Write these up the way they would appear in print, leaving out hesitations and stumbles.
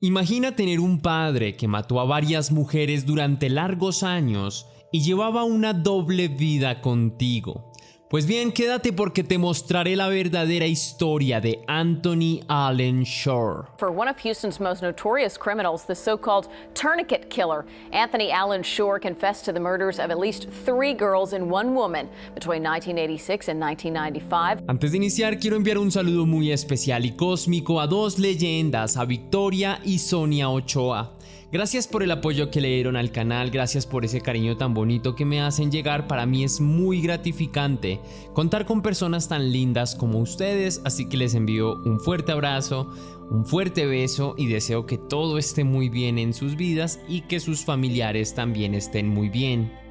Imagina tener un padre que mató a varias mujeres durante largos años y llevaba una doble vida contigo. Pues bien, quédate porque te mostraré la verdadera historia de Anthony Allen Shore. For one of Houston's most notorious criminals, the so-called tourniquet killer, Anthony Allen Shore confessed to the murders of at least 3 girls and 1 woman between 1986 and 1995. Antes de iniciar, quiero enviar un saludo muy especial y cósmico a 2 leyendas, a Victoria y Sonia Ochoa. Gracias por el apoyo que le dieron al canal, gracias por ese cariño tan bonito que me hacen llegar. Para mí es muy gratificante contar con personas tan lindas como ustedes, así que les envío un fuerte abrazo, un fuerte beso y deseo que todo esté muy bien en sus vidas y que sus familiares también estén muy bien.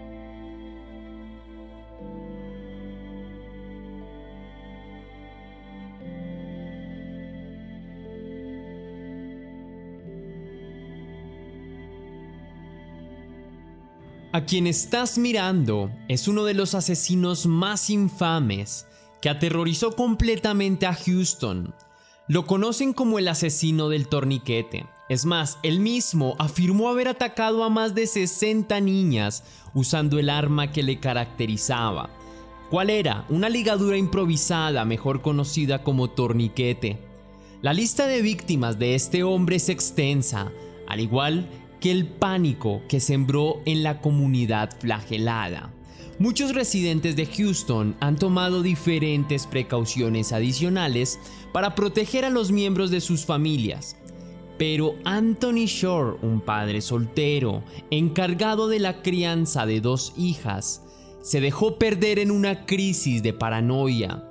A quien estás mirando es uno de los asesinos más infames que aterrorizó completamente a Houston. Lo conocen como el asesino del torniquete. Es más, él mismo afirmó haber atacado a más de 60 niñas usando el arma que le caracterizaba. ¿Cuál era? Una ligadura improvisada, mejor conocida como torniquete. La lista de víctimas de este hombre es extensa, al igual que el pánico que sembró en la comunidad flagelada. Muchos residentes de Houston han tomado diferentes precauciones adicionales para proteger a los miembros de sus familias. Pero Anthony Shore, un padre soltero, encargado de la crianza de 2 hijas, se dejó perder en una crisis de paranoia.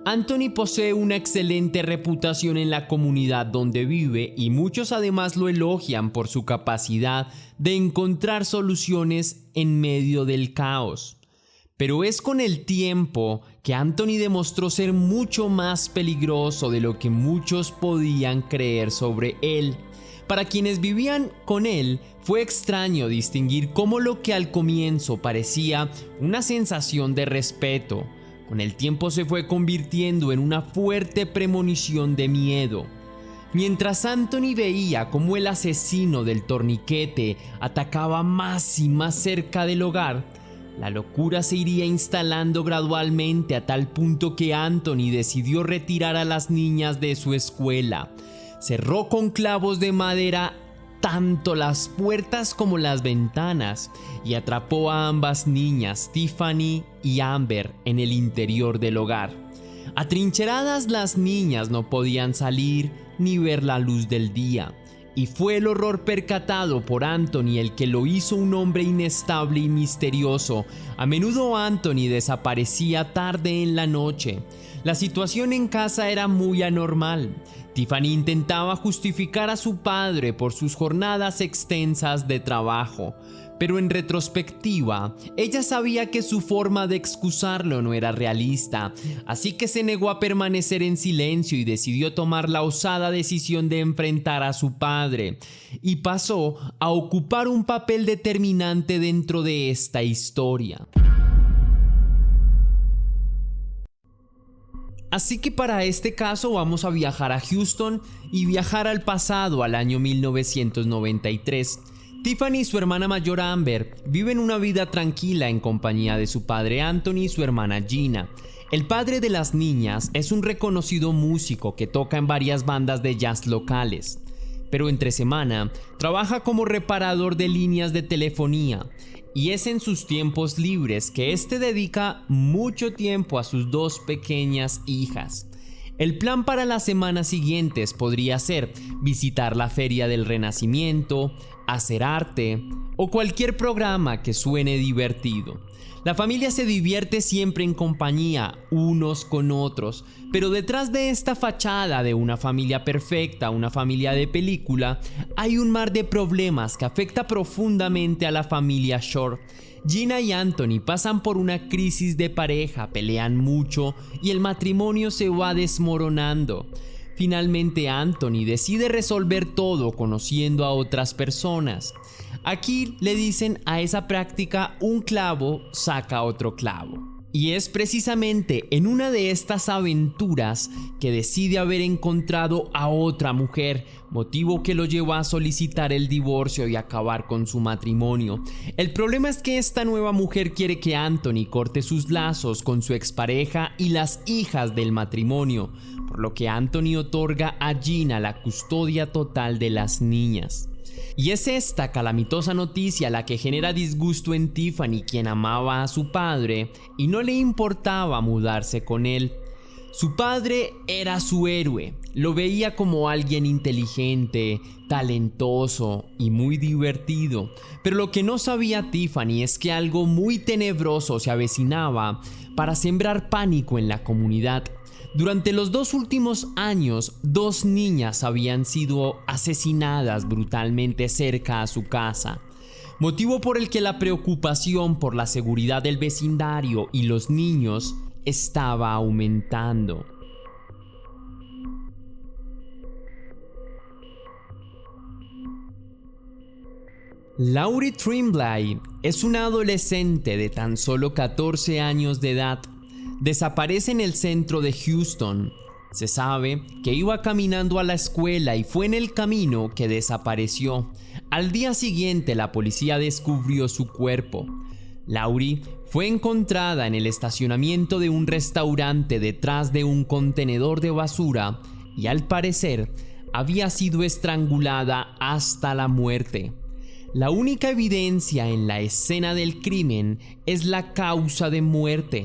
Anthony posee una excelente reputación en la comunidad donde vive y muchos además lo elogian por su capacidad de encontrar soluciones en medio del caos. Pero es con el tiempo que Anthony demostró ser mucho más peligroso de lo que muchos podían creer sobre él. Para quienes vivían con él, fue extraño distinguir cómo lo que al comienzo parecía una sensación de respeto, con el tiempo se fue convirtiendo en una fuerte premonición de miedo. Mientras Anthony veía cómo el asesino del torniquete atacaba más y más cerca del hogar, la locura se iría instalando gradualmente a tal punto que Anthony decidió retirar a las niñas de su escuela. Cerró con clavos de madera tanto las puertas como las ventanas y atrapó a ambas niñas, Tiffany y Amber, en el interior del hogar. Atrincheradas, las niñas no podían salir ni ver la luz del día, y fue el horror percatado por Anthony el que lo hizo un hombre inestable y misterioso. A menudo Anthony desaparecía tarde en la noche. La situación en casa era muy anormal. Tiffany intentaba justificar a su padre por sus jornadas extensas de trabajo, pero en retrospectiva, ella sabía que su forma de excusarlo no era realista, así que se negó a permanecer en silencio y decidió tomar la osada decisión de enfrentar a su padre, y pasó a ocupar un papel determinante dentro de esta historia. Así que para este caso vamos a viajar a Houston y viajar al pasado, al año 1993. Tiffany y su hermana mayor Amber viven una vida tranquila en compañía de su padre Anthony y su hermana Gina. El padre de las niñas es un reconocido músico que toca en varias bandas de jazz locales, pero entre semana trabaja como reparador de líneas de telefonía. Y es en sus tiempos libres que este dedica mucho tiempo a sus 2 pequeñas hijas. El plan para las semanas siguientes podría ser visitar la Feria del Renacimiento, hacer arte o cualquier programa que suene divertido. La familia se divierte siempre en compañía, unos con otros, pero detrás de esta fachada de una familia perfecta, una familia de película, hay un mar de problemas que afecta profundamente a la familia Shore. Gina y Anthony pasan por una crisis de pareja, pelean mucho y el matrimonio se va desmoronando. Finalmente Anthony decide resolver todo conociendo a otras personas. Aquí le dicen a esa práctica: un clavo saca otro clavo. Y es precisamente en una de estas aventuras que decide haber encontrado a otra mujer, motivo que lo llevó a solicitar el divorcio y acabar con su matrimonio. El problema es que esta nueva mujer quiere que Anthony corte sus lazos con su expareja y las hijas del matrimonio, por lo que Anthony otorga a Gina la custodia total de las niñas. Y es esta calamitosa noticia la que genera disgusto en Tiffany, quien amaba a su padre y no le importaba mudarse con él. Su padre era su héroe, lo veía como alguien inteligente, talentoso y muy divertido. Pero lo que no sabía Tiffany es que algo muy tenebroso se avecinaba para sembrar pánico en la comunidad. Durante los 2 últimos años, 2 niñas habían sido asesinadas brutalmente cerca a su casa, motivo por el que la preocupación por la seguridad del vecindario y los niños estaba aumentando. Laurie Tremblay es una adolescente de tan solo 14 años de edad. Desaparece en el centro de Houston. Se sabe que iba caminando a la escuela y fue en el camino que desapareció. Al día siguiente la policía descubrió su cuerpo. Laurie fue encontrada en el estacionamiento de un restaurante detrás de un contenedor de basura y al parecer había sido estrangulada hasta la muerte. La única evidencia en la escena del crimen es la causa de muerte.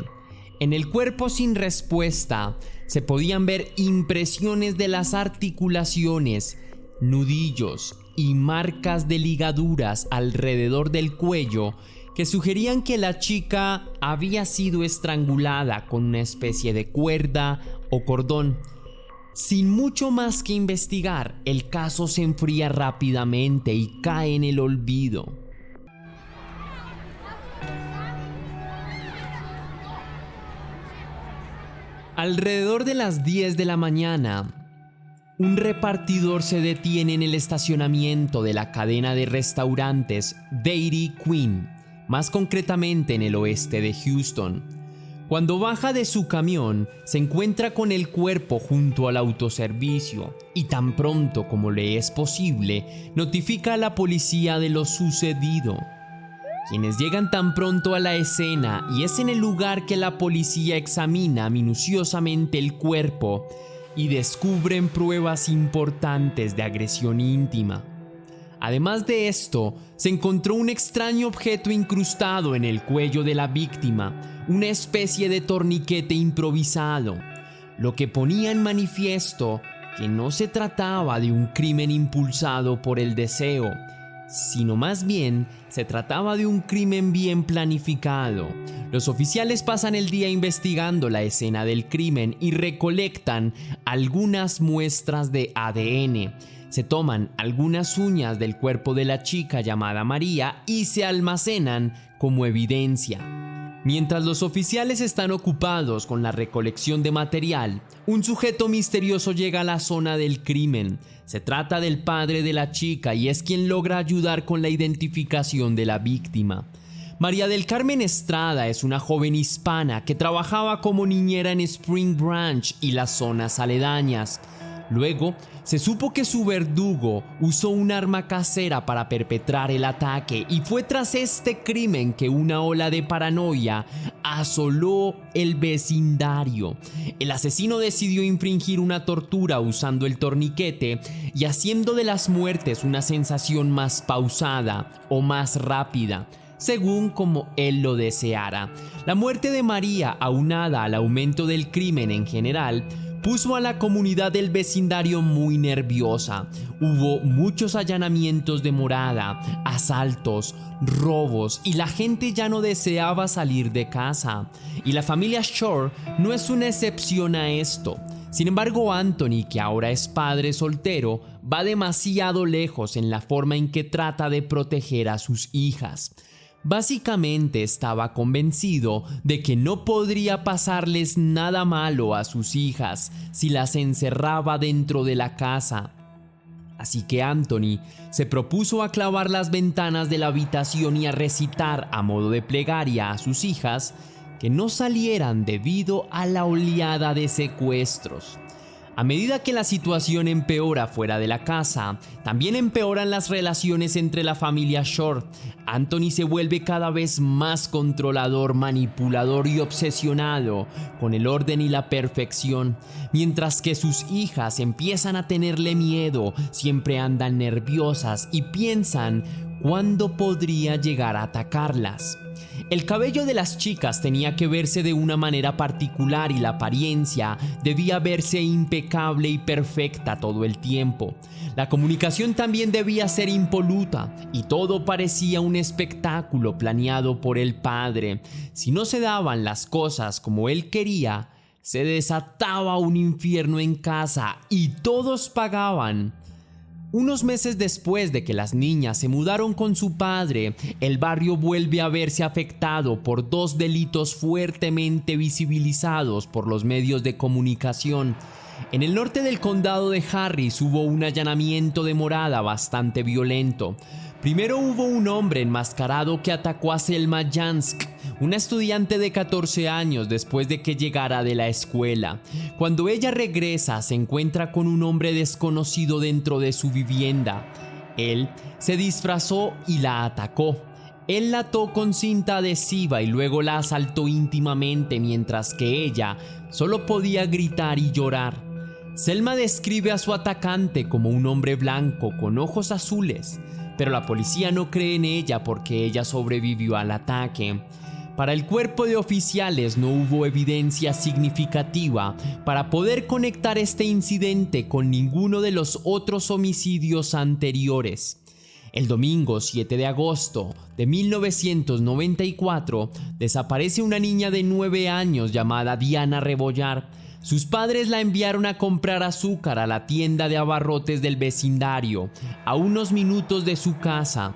En el cuerpo sin respuesta se podían ver impresiones de las articulaciones, nudillos y marcas de ligaduras alrededor del cuello que sugerían que la chica había sido estrangulada con una especie de cuerda o cordón. Sin mucho más que investigar, el caso se enfría rápidamente y cae en el olvido. Alrededor de las 10 de la mañana, un repartidor se detiene en el estacionamiento de la cadena de restaurantes Dairy Queen, más concretamente en el oeste de Houston. Cuando baja de su camión, se encuentra con el cuerpo junto al autoservicio y tan pronto como le es posible, notifica a la policía de lo sucedido. Quienes llegan tan pronto a la escena y es en el lugar que la policía examina minuciosamente el cuerpo y descubren pruebas importantes de agresión íntima. Además de esto, se encontró un extraño objeto incrustado en el cuello de la víctima, una especie de torniquete improvisado, lo que ponía en manifiesto que no se trataba de un crimen impulsado por el deseo, sino más bien se trataba de un crimen bien planificado. Los oficiales pasan el día investigando la escena del crimen y recolectan algunas muestras de ADN. Se toman algunas uñas del cuerpo de la chica llamada María y se almacenan como evidencia. Mientras los oficiales están ocupados con la recolección de material, un sujeto misterioso llega a la zona del crimen. Se trata del padre de la chica y es quien logra ayudar con la identificación de la víctima. María del Carmen Estrada es una joven hispana que trabajaba como niñera en Spring Branch y las zonas aledañas. Luego, se supo que su verdugo usó un arma casera para perpetrar el ataque y fue tras este crimen que una ola de paranoia asoló el vecindario. El asesino decidió infringir una tortura usando el torniquete y haciendo de las muertes una sensación más pausada o más rápida, según como él lo deseara. La muerte de María, aunada al aumento del crimen en general, puso a la comunidad del vecindario muy nerviosa. Hubo muchos allanamientos de morada, asaltos, robos y la gente ya no deseaba salir de casa. Y la familia Shore no es una excepción a esto. Sin embargo, Anthony, que ahora es padre soltero, va demasiado lejos en la forma en que trata de proteger a sus hijas. Básicamente estaba convencido de que no podría pasarles nada malo a sus hijas si las encerraba dentro de la casa. Así que Anthony se propuso a clavar las ventanas de la habitación y a recitar a modo de plegaria a sus hijas que no salieran debido a la oleada de secuestros. A medida que la situación empeora fuera de la casa, también empeoran las relaciones entre la familia Shore. Anthony se vuelve cada vez más controlador, manipulador y obsesionado con el orden y la perfección, mientras que sus hijas empiezan a tenerle miedo, siempre andan nerviosas y piensan cuándo podría llegar a atacarlas. El cabello de las chicas tenía que verse de una manera particular y la apariencia debía verse impecable y perfecta todo el tiempo. La comunicación también debía ser impoluta y todo parecía un espectáculo planeado por el padre. Si no se daban las cosas como él quería, se desataba un infierno en casa y todos pagaban. Unos meses después de que las niñas se mudaron con su padre, el barrio vuelve a verse afectado por dos delitos fuertemente visibilizados por los medios de comunicación. En el norte del condado de Harris hubo un allanamiento de morada bastante violento. Primero hubo un hombre enmascarado que atacó a Selma Jansk, una estudiante de 14 años después de que llegara de la escuela. Cuando ella regresa, se encuentra con un hombre desconocido dentro de su vivienda. Él se disfrazó y la atacó. Él la ató con cinta adhesiva y luego la asaltó íntimamente mientras que ella solo podía gritar y llorar. Selma describe a su atacante como un hombre blanco con ojos azules, pero la policía no cree en ella porque ella sobrevivió al ataque. Para el cuerpo de oficiales no hubo evidencia significativa para poder conectar este incidente con ninguno de los otros homicidios anteriores. El domingo 7 de agosto de 1994 desaparece una niña de 9 años llamada Diana Rebollar. Sus padres la enviaron a comprar azúcar a la tienda de abarrotes del vecindario, a unos minutos de su casa.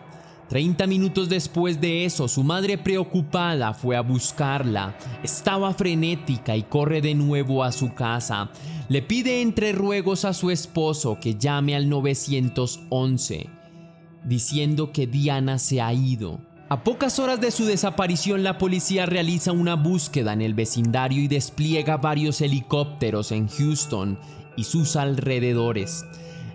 30 minutos después de eso, su madre preocupada fue a buscarla. Estaba frenética y corre de nuevo a su casa. Le pide entre ruegos a su esposo que llame al 911, diciendo que Diana se ha ido. A pocas horas de su desaparición, la policía realiza una búsqueda en el vecindario y despliega varios helicópteros en Houston y sus alrededores.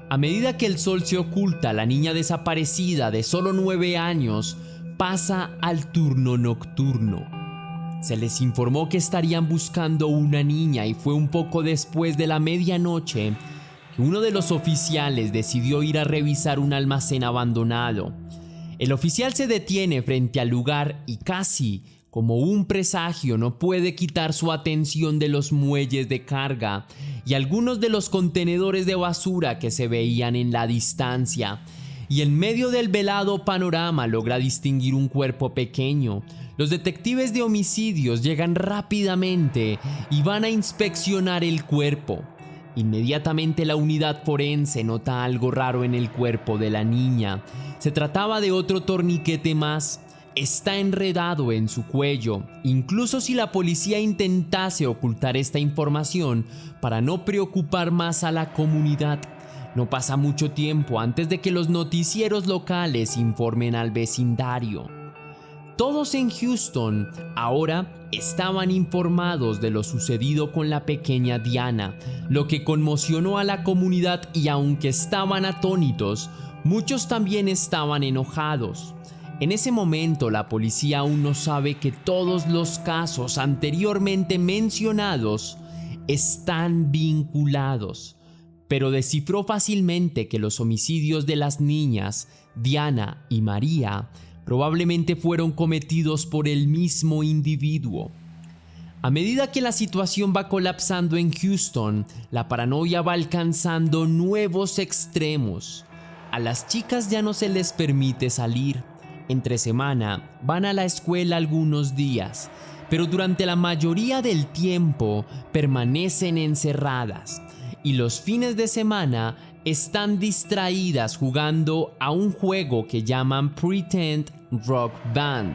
A medida que el sol se oculta, la niña desaparecida de solo 9 años pasa al turno nocturno. Se les informó que estarían buscando una niña y fue un poco después de la medianoche que uno de los oficiales decidió ir a revisar un almacén abandonado. El oficial se detiene frente al lugar y casi como un presagio no puede quitar su atención de los muelles de carga y algunos de los contenedores de basura que se veían en la distancia. Y en medio del velado panorama logra distinguir un cuerpo pequeño. Los detectives de homicidios llegan rápidamente y van a inspeccionar el cuerpo. Inmediatamente la unidad forense nota algo raro en el cuerpo de la niña. Se trataba de otro torniquete más. Está enredado en su cuello. Incluso si la policía intentase ocultar esta información para no preocupar más a la comunidad, no pasa mucho tiempo antes de que los noticieros locales informen al vecindario. Todos en Houston ahora estaban informados de lo sucedido con la pequeña Diana, lo que conmocionó a la comunidad y aunque estaban atónitos, muchos también estaban enojados. En ese momento la policía aún no sabe que todos los casos anteriormente mencionados están vinculados, pero descifró fácilmente que los homicidios de las niñas Diana y María probablemente fueron cometidos por el mismo individuo. A medida que la situación va colapsando en Houston, la paranoia va alcanzando nuevos extremos. A las chicas ya no se les permite salir. Entre semana van a la escuela algunos días, pero durante la mayoría del tiempo permanecen encerradas y los fines de semana están distraídas jugando a un juego que llaman Pretend Rock Band.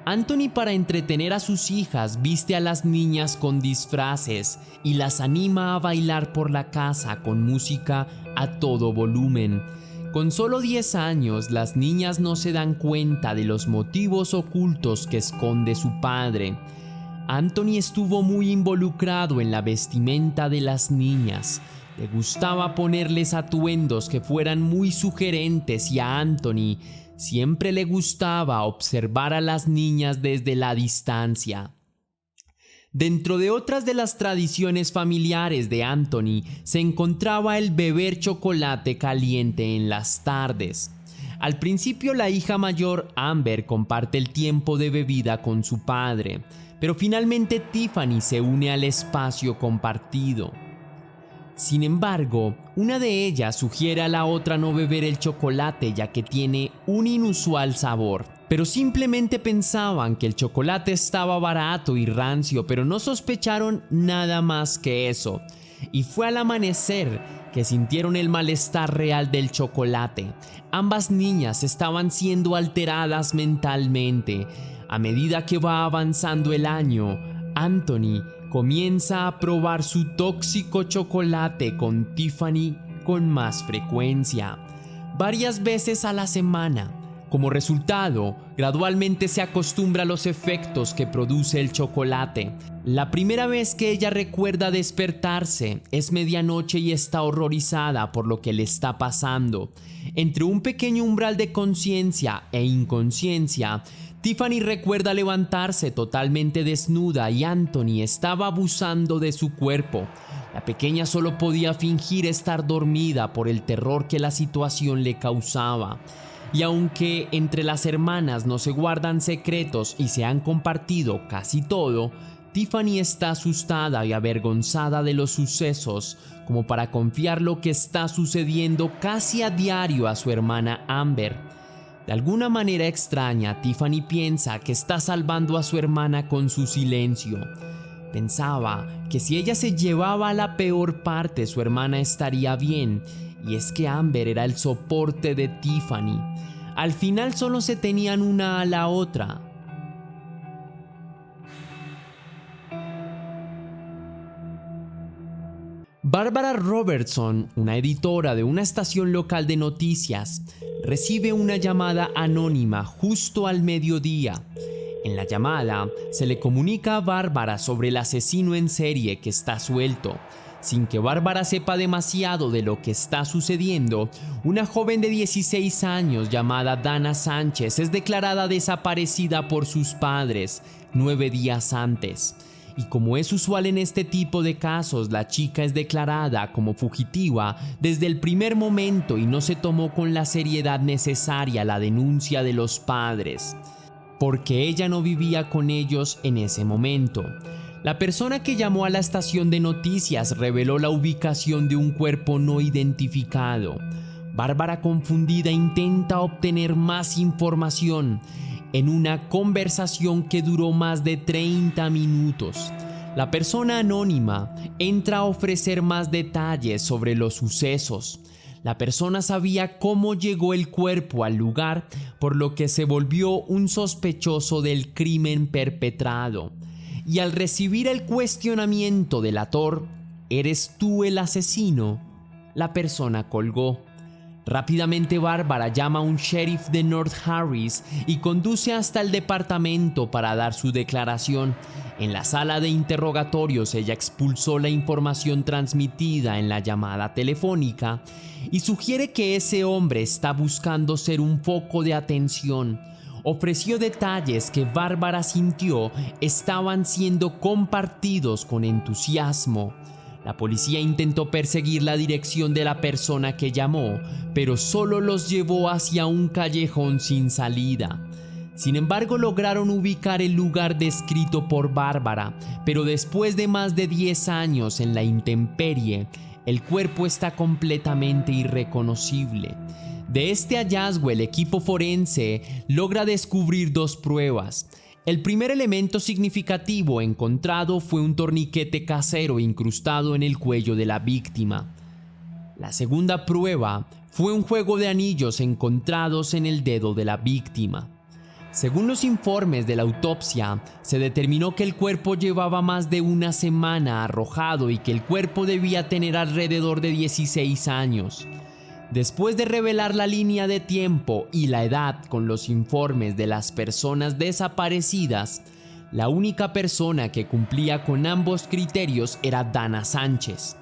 Anthony, para entretener a sus hijas, viste a las niñas con disfraces y las anima a bailar por la casa con música a todo volumen. Con solo 10 años, las niñas no se dan cuenta de los motivos ocultos que esconde su padre. Anthony estuvo muy involucrado en la vestimenta de las niñas. Le gustaba ponerles atuendos que fueran muy sugerentes y a Anthony siempre le gustaba observar a las niñas desde la distancia. Dentro de otras de las tradiciones familiares de Anthony se encontraba el beber chocolate caliente en las tardes. Al principio la hija mayor, Amber, comparte el tiempo de bebida con su padre, pero finalmente Tiffany se une al espacio compartido. Sin embargo, una de ellas sugiere a la otra no beber el chocolate ya que tiene un inusual sabor. Pero simplemente pensaban que el chocolate estaba barato y rancio, pero no sospecharon nada más que eso. Y fue al amanecer que sintieron el malestar real del chocolate. Ambas niñas estaban siendo alteradas mentalmente. A medida que va avanzando el año, Anthony comienza a probar su tóxico chocolate con Tiffany con más frecuencia, varias veces a la semana. Como resultado, gradualmente se acostumbra a los efectos que produce el chocolate. La primera vez que ella recuerda despertarse es medianoche y está horrorizada por lo que le está pasando. Entre un pequeño umbral de conciencia e inconsciencia, Tiffany recuerda levantarse totalmente desnuda y Anthony estaba abusando de su cuerpo. La pequeña solo podía fingir estar dormida por el terror que la situación le causaba. Y aunque entre las hermanas no se guardan secretos y se han compartido casi todo, Tiffany está asustada y avergonzada de los sucesos como para confiar lo que está sucediendo casi a diario a su hermana Amber. De alguna manera extraña, Tiffany piensa que está salvando a su hermana con su silencio. Pensaba que si ella se llevaba a la peor parte, su hermana estaría bien, y es que Amber era el soporte de Tiffany. Al final solo se tenían una a la otra. Barbara Robertson, una editora de una estación local de noticias, recibe una llamada anónima justo al mediodía. En la llamada se le comunica a Bárbara sobre el asesino en serie que está suelto. Sin que Bárbara sepa demasiado de lo que está sucediendo, una joven de 16 años llamada Dana Sánchez es declarada desaparecida por sus padres 9 días antes. Y como es usual en este tipo de casos, la chica es declarada como fugitiva desde el primer momento y no se tomó con la seriedad necesaria la denuncia de los padres, porque ella no vivía con ellos en ese momento. La persona que llamó a la estación de noticias reveló la ubicación de un cuerpo no identificado. Bárbara, confundida, intenta obtener más información en una conversación que duró más de 30 minutos. La persona anónima entra a ofrecer más detalles sobre los sucesos. La persona sabía cómo llegó el cuerpo al lugar, por lo que se volvió un sospechoso del crimen perpetrado. Y al recibir el cuestionamiento delator, ¿eres tú el asesino?, la persona colgó. Rápidamente Bárbara llama a un sheriff de North Harris y conduce hasta el departamento para dar su declaración. En la sala de interrogatorios ella expulsó la información transmitida en la llamada telefónica y sugiere que ese hombre está buscando ser un foco de atención. Ofreció detalles que Bárbara sintió estaban siendo compartidos con entusiasmo. La policía intentó perseguir la dirección de la persona que llamó, pero solo los llevó hacia un callejón sin salida. Sin embargo, lograron ubicar el lugar descrito por Bárbara, pero después de más de 10 años en la intemperie, el cuerpo está completamente irreconocible. De este hallazgo, el equipo forense logra descubrir 2 pruebas. El primer elemento significativo encontrado fue un torniquete casero incrustado en el cuello de la víctima. La segunda prueba fue un juego de anillos encontrados en el dedo de la víctima. Según los informes de la autopsia, se determinó que el cuerpo llevaba más de una semana arrojado y que el cuerpo debía tener alrededor de 16 años. Después de revelar la línea de tiempo y la edad con los informes de las personas desaparecidas, La única persona que cumplía con ambos criterios era Dana Sánchez.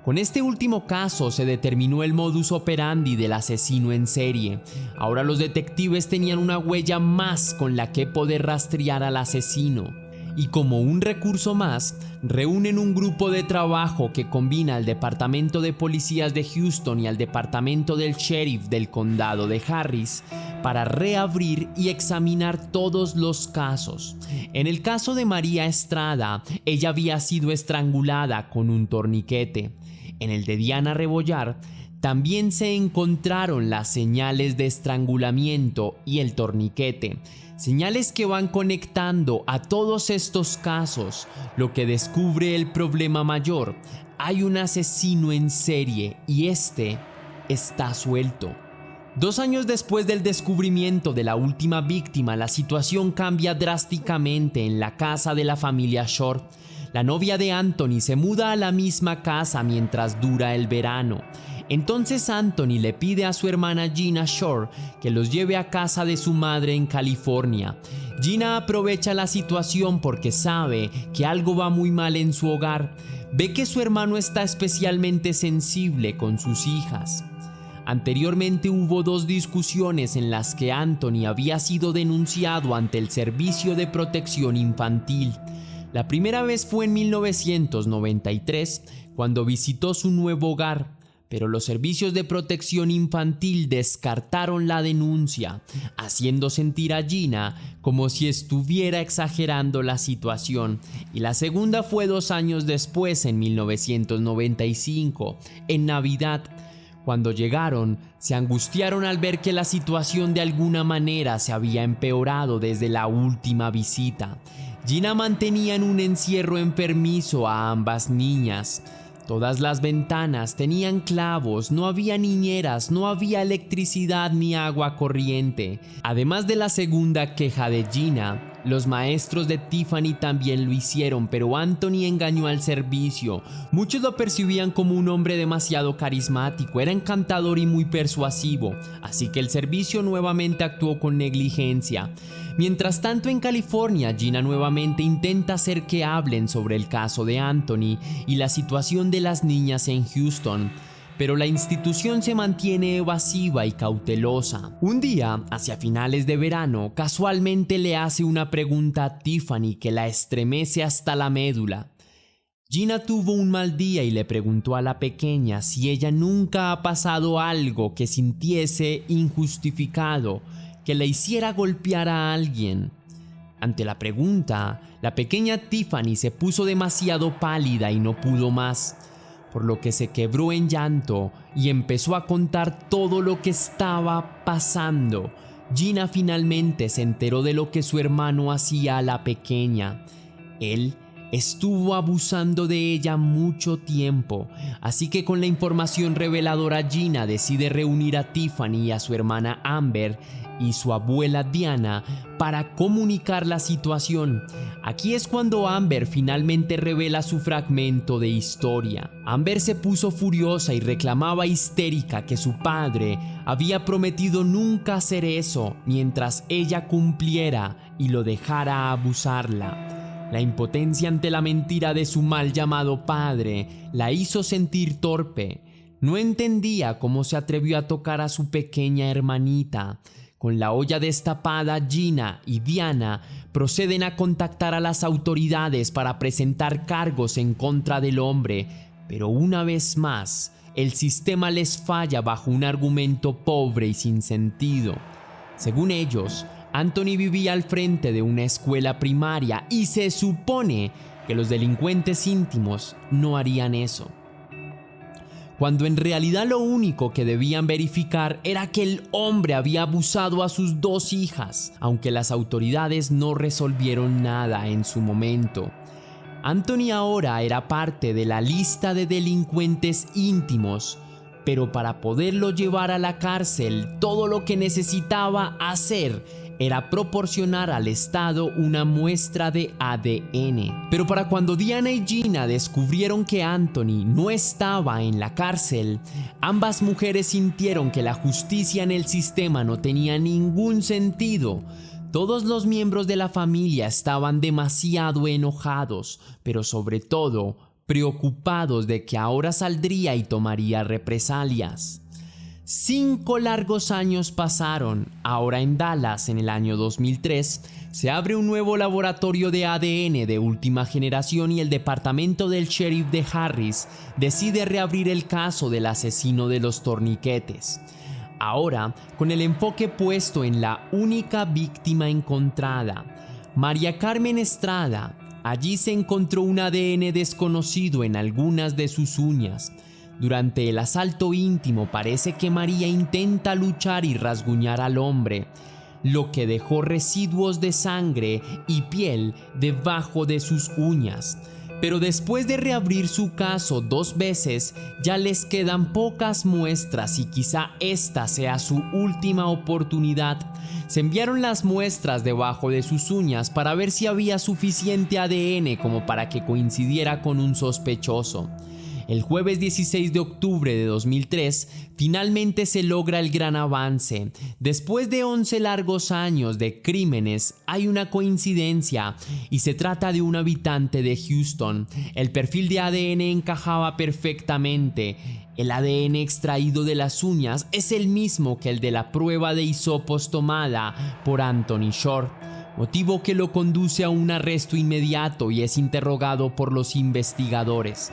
Con este último caso se determinó el modus operandi del asesino en serie. Ahora los detectives tenían una huella más con la que poder rastrear al asesino. Y como un recurso más, reúnen un grupo de trabajo que combina al Departamento de Policías de Houston y al Departamento del Sheriff del Condado de Harris para reabrir y examinar todos los casos. En el caso de María Estrada, ella había sido estrangulada con un torniquete. En el de Diana Rebollar, también se encontraron las señales de estrangulamiento y el torniquete, señales que van conectando a todos estos casos, lo que descubre el problema mayor. Hay un asesino en serie y este está suelto. 2 años después del descubrimiento de la última víctima, la situación cambia drásticamente en la casa de la familia Shore. La novia de Anthony se muda a la misma casa mientras dura el verano. Entonces Anthony le pide a su hermana Gina Shore que los lleve a casa de su madre en California. Gina aprovecha la situación porque sabe que algo va muy mal en su hogar. Ve que su hermano está especialmente sensible con sus hijas. Anteriormente hubo 2 discusiones en las que Anthony había sido denunciado ante el Servicio de Protección Infantil. La primera vez fue en 1993, cuando visitó su nuevo hogar, pero los servicios de protección infantil descartaron la denuncia, haciendo sentir a Gina como si estuviera exagerando la situación. Y la segunda fue 2 años después, en 1995, en Navidad. Cuando llegaron, se angustiaron al ver que la situación de alguna manera se había empeorado desde la última visita. Gina mantenía en un encierro enfermizo a ambas niñas. Todas las ventanas tenían clavos, no había niñeras, no había electricidad ni agua corriente. Además de la segunda queja de Gina, los maestros de Tiffany también lo hicieron, pero Anthony engañó al servicio. Muchos lo percibían como un hombre demasiado carismático, era encantador y muy persuasivo, así que el servicio nuevamente actuó con negligencia. Mientras tanto, en California, Gina nuevamente intenta hacer que hablen sobre el caso de Anthony y la situación de las niñas en Houston, pero la institución se mantiene evasiva y cautelosa. Un día, hacia finales de verano, casualmente le hace una pregunta a Tiffany que la estremece hasta la médula. Gina tuvo un mal día y le preguntó a la pequeña si ella nunca ha pasado algo que sintiese injustificado, que le hiciera golpear a alguien. Ante la pregunta, la pequeña Tiffany se puso demasiado pálida y no pudo más, por lo que se quebró en llanto y empezó a contar todo lo que estaba pasando. Gina finalmente se enteró de lo que su hermano hacía a la pequeña. Él estuvo abusando de ella mucho tiempo, así que con la información reveladora, Gina decide reunir a Tiffany y a su hermana Amber y su abuela Diana para comunicar la situación. Aquí es cuando Amber finalmente revela su fragmento de historia. Amber se puso furiosa y reclamaba histérica que su padre había prometido nunca hacer eso mientras ella cumpliera y lo dejara abusarla. La impotencia ante la mentira de su mal llamado padre la hizo sentir torpe. No entendía cómo se atrevió a tocar a su pequeña hermanita. Con la olla destapada, Gina y Diana proceden a contactar a las autoridades para presentar cargos en contra del hombre, pero una vez más, el sistema les falla bajo un argumento pobre y sin sentido. Según ellos, Anthony vivía al frente de una escuela primaria y se supone que los delincuentes íntimos no harían eso, cuando en realidad lo único que debían verificar era que el hombre había abusado a sus 2 hijas, aunque las autoridades no resolvieron nada en su momento. Anthony ahora era parte de la lista de delincuentes íntimos, pero para poderlo llevar a la cárcel, todo lo que necesitaba hacer era proporcionar al Estado una muestra de ADN. Pero para cuando Diana y Gina descubrieron que Anthony no estaba en la cárcel, ambas mujeres sintieron que la justicia en el sistema no tenía ningún sentido. Todos los miembros de la familia estaban demasiado enojados, pero sobre todo preocupados de que ahora saldría y tomaría represalias. 5 largos años pasaron. Ahora en Dallas, en el año 2003, se abre un nuevo laboratorio de ADN de última generación y el departamento del sheriff de Harris decide reabrir el caso del asesino de los torniquetes. Ahora, con el enfoque puesto en la única víctima encontrada, María Carmen Estrada. Allí se encontró un ADN desconocido en algunas de sus uñas. Durante el asalto íntimo parece que María intenta luchar y rasguñar al hombre, lo que dejó residuos de sangre y piel debajo de sus uñas. Pero después de reabrir su caso 2 veces, ya les quedan pocas muestras y quizá esta sea su última oportunidad. Se enviaron las muestras debajo de sus uñas para ver si había suficiente ADN como para que coincidiera con un sospechoso. El jueves 16 de octubre de 2003, finalmente se logra el gran avance. Después de 11 largos años de crímenes, hay una coincidencia y se trata de un habitante de Houston. El perfil de ADN encajaba perfectamente. El ADN extraído de las uñas es el mismo que el de la prueba de hisopos tomada por Anthony Shore, motivo que lo conduce a un arresto inmediato y es interrogado por los investigadores.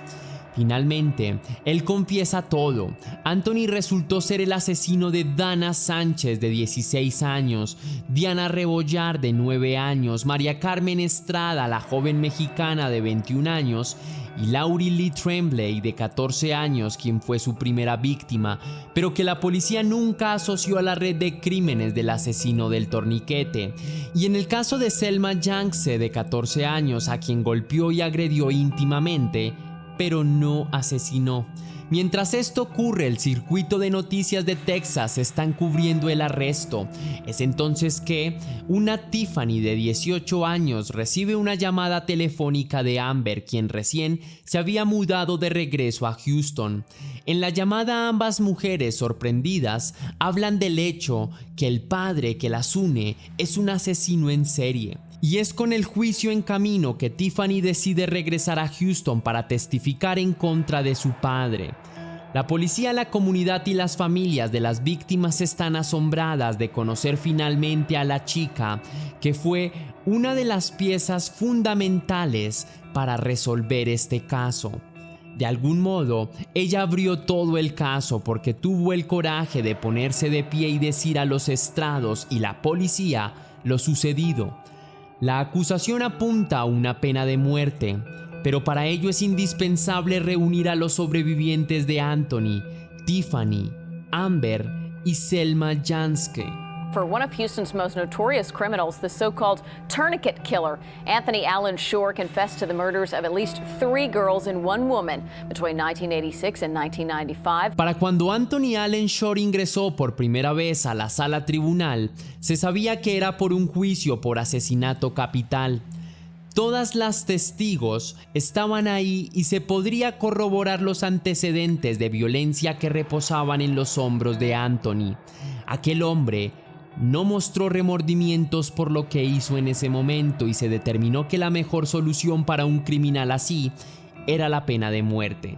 Finalmente, él confiesa todo. Anthony resultó ser el asesino de Dana Sánchez, de 16 años, Diana Rebollar, de 9 años, María Carmen Estrada, la joven mexicana de 21 años, y Laurie Lee Tremblay, de 14 años, quien fue su primera víctima, pero que la policía nunca asoció a la red de crímenes del asesino del torniquete. Y en el caso de Selma Yangtze, de 14 años, a quien golpeó y agredió íntimamente, pero no asesinó. Mientras esto ocurre, el circuito de noticias de Texas están cubriendo el arresto. Es entonces que una Tiffany de 18 años recibe una llamada telefónica de Amber, quien recién se había mudado de regreso a Houston. En la llamada, ambas mujeres, sorprendidas, hablan del hecho que el padre que las une es un asesino en serie. Y es con el juicio en camino que Tiffany decide regresar a Houston para testificar en contra de su padre. La policía, la comunidad y las familias de las víctimas están asombradas de conocer finalmente a la chica, que fue una de las piezas fundamentales para resolver este caso. De algún modo, ella abrió todo el caso porque tuvo el coraje de ponerse de pie y decir a los estrados y la policía lo sucedido. La acusación apunta a una pena de muerte, pero para ello es indispensable reunir a los sobrevivientes de Anthony, Tiffany, Amber y Selma Yangtze. For one of Houston's most notorious criminals, the so-called tourniquet killer, Anthony Allen Shore confessed to the murders of at least 3 girls and 1 woman between 1986 and 1995. Para cuando Anthony Allen Shore ingresó por primera vez a la sala tribunal, se sabía que era por un juicio por asesinato capital. Todas las testigos estaban ahí y se podría corroborar los antecedentes de violencia que reposaban en los hombros de Anthony. Aquel hombre no mostró remordimientos por lo que hizo en ese momento y se determinó que la mejor solución para un criminal así era la pena de muerte.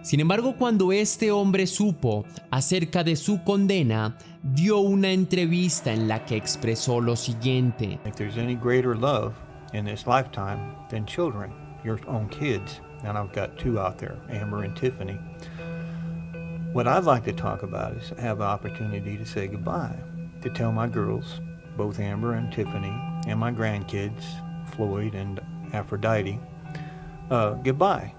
Sin embargo, cuando este hombre supo acerca de su condena, dio una entrevista en la que expresó lo siguiente: If there's any greater love in this lifetime than children, your own kids, and I've got 2 out there, Amber and Tiffany. What I'd like to talk about is have an opportunity to say goodbye, to tell my girls, both Amber and Tiffany, and my grandkids, Floyd and Aphrodite, goodbye.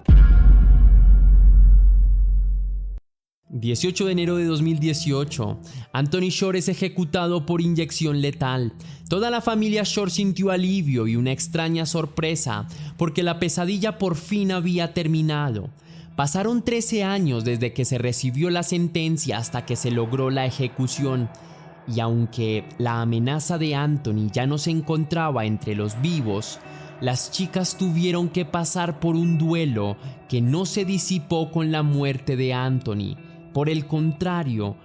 18 de enero de 2018, Anthony Shore es ejecutado por inyección letal. Toda la familia Shore sintió alivio y una extraña sorpresa, porque la pesadilla por fin había terminado. Pasaron 13 años desde que se recibió la sentencia hasta que se logró la ejecución. Y aunque la amenaza de Anthony ya no se encontraba entre los vivos, las chicas tuvieron que pasar por un duelo que no se disipó con la muerte de Anthony. Por el contrario,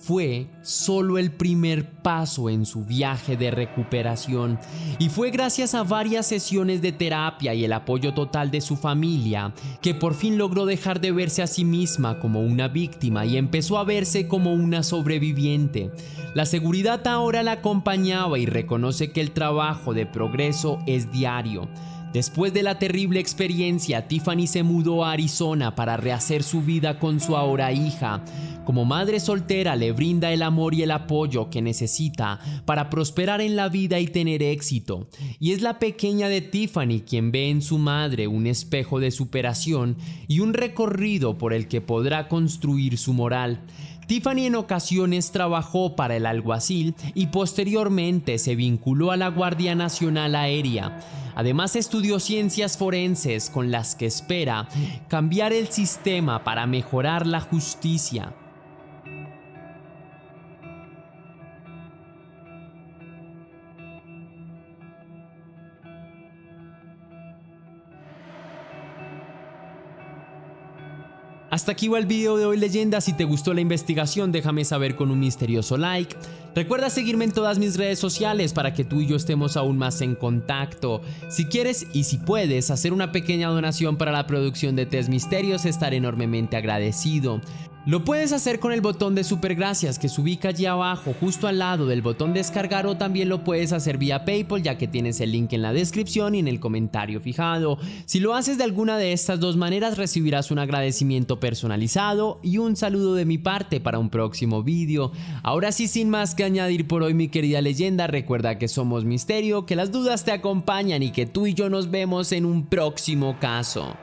fue solo el primer paso en su viaje de recuperación, y fue gracias a varias sesiones de terapia y el apoyo total de su familia que por fin logró dejar de verse a sí misma como una víctima y empezó a verse como una sobreviviente. La seguridad ahora la acompañaba y reconoce que el trabajo de progreso es diario. Después de la terrible experiencia, Tiffany se mudó a Arizona para rehacer su vida con su ahora hija. Como madre soltera, le brinda el amor y el apoyo que necesita para prosperar en la vida y tener éxito. Y es la pequeña de Tiffany quien ve en su madre un espejo de superación y un recorrido por el que podrá construir su moral. Tiffany en ocasiones trabajó para el alguacil y posteriormente se vinculó a la Guardia Nacional Aérea. Además estudió ciencias forenses con las que espera cambiar el sistema para mejorar la justicia. Hasta aquí va el video de hoy, leyenda. Si te gustó la investigación, déjame saber con un misterioso like. Recuerda seguirme en todas mis redes sociales para que tú y yo estemos aún más en contacto. Si quieres y si puedes hacer una pequeña donación para la producción de Test Misterios, estaré enormemente agradecido. Lo puedes hacer con el botón de super gracias que se ubica allí abajo, justo al lado del botón descargar, o también lo puedes hacer vía PayPal, ya que tienes el link en la descripción y en el comentario fijado. Si lo haces de alguna de estas dos maneras, recibirás un agradecimiento personalizado y un saludo de mi parte para un próximo vídeo. Ahora sí, sin más que añadir por hoy, mi querida leyenda, recuerda que somos Misterio, que las dudas te acompañan y que tú y yo nos vemos en un próximo caso.